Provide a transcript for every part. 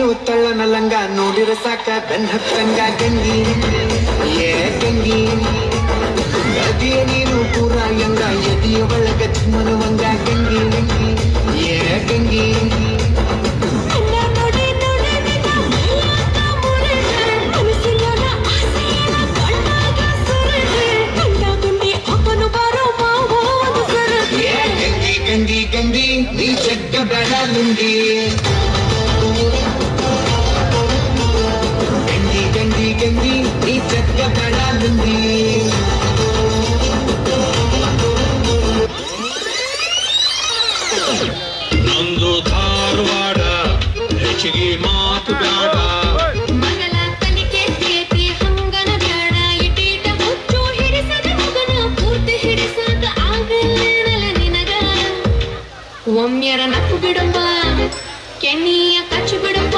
ನೀನು ತಳ್ಳನ ಲಂಗ ನೋಡಿರ ಸಾಕ ಬೆನ್ ಹತ್ತಂಗ ಗಂಗಿ ಏ ಗಂಗಿ ಅದಿಯ ನೀನು ಪೂರ ಯಂಗ ಎದಿಯ ಒಳಗ ಮನವಂಗ ಗಂಗಿ ಏ ಗಂಗಿ ಗಂಗಿ ಗಂಗಿ ನೀ ಜಗ್ಗ ಬೇಡ ಲುಂಗಿ ಗಂಗಿ ಗಂಗಿ ಗಂಗಿ ನೀ ಜಗ್ಗ ಬೇಡ ಲುಂಗಿ ನಂದು ಧಾರವಾಡ ಹೆಚ್ಚಿಗೆ ಮಾತು ಬೇಡ ಒಮ್ಮೆರ ನಕ್ಕು ಬಿಡಪ್ಪ ಕೆನ್ನಿಯ ಕಚ್ಚಿ ಬಿಡಪ್ಪ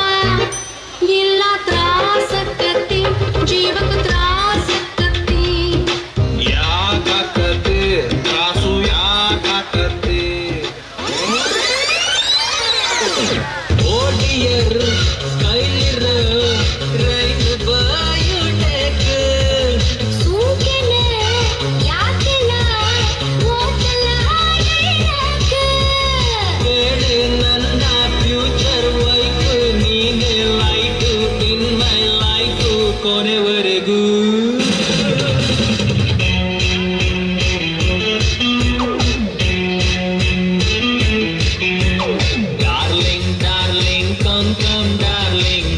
ಇಲ್ಲ ತ್ರಾಸಕ್ಕತ್ತಿ ಜೀವಕ್ಕೆ ತ್ರಾಸಕ್ಕತ್ತಿ ಯಾಕಾಕತಿ ತ್ರಾಸು ಯಾಕಾಕತಿ ಓಡಿಯರ್ ಕೈಲಿರ ರೈತ ಬಯೋಟೆಕ್ ಸೂಕೆನೆ ಯಾಕೆಲ್ಲ ಹೋಗಲ್ಲ ಕೇಳಿ ನನ್ನ ಫ್ಯೂಚರ್ ವೈಫ್ ನೀನೆ ಲೈಫ್ ಇನ್ ಮೈ ಲೈಫ್ ಕೊನೆವರೆಗೂ darling darling come come darling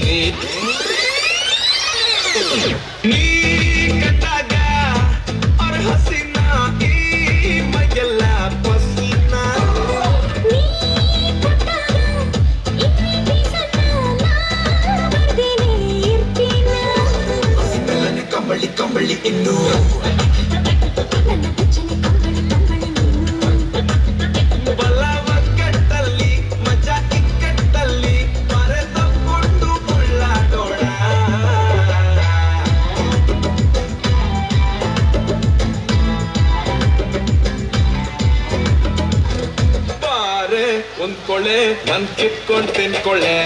ನೀ ಕಟ್ಟಾಗ ಅವ್ರ ಹಸಿನ ಈ ಮೈಯೆಲ್ಲ ಪಸಿನ ನೀ ಕೊಟ್ಟಾಗ ಇನ್ನಿ ಬೀಸನ್ನ ನಾ ಬರ್ದೇನೆ ಇರ್ತೀನ ಹಸಿಮೆಲ್ಲನೆ ಕಂಬಳಿ ಕಂಬಳಿ ಇನ್ನು ನನ್ನ ಬಚ್ಚನೆ ಕಂಬಳಿ ಕಂಬಳಿ ನೀನು ಬಲವ ಕಟ್ಟಲ್ಲಿ ಮಜಾ ಇಕ್ಕಟ್ಟಲ್ಲಿ ಮರೆತುಕೊಂಡು ಮುಳ್ಳಾಡೋಣ ಬಾರೆ ಒಂದ್ ಕೊಳೆ ನನ್ ಕಿತ್ಕೊಂಡ್ ತಿನ್ಕೊಳ್ಳೆ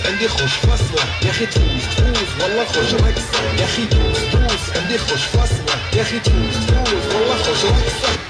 عندي خوش فصلة يا اخي تفوز تفوز والله خوش رقصة يا اخي تفوز تفوز عندي خوش فصلة يا اخي تفوز تفوز والله خوش رقصة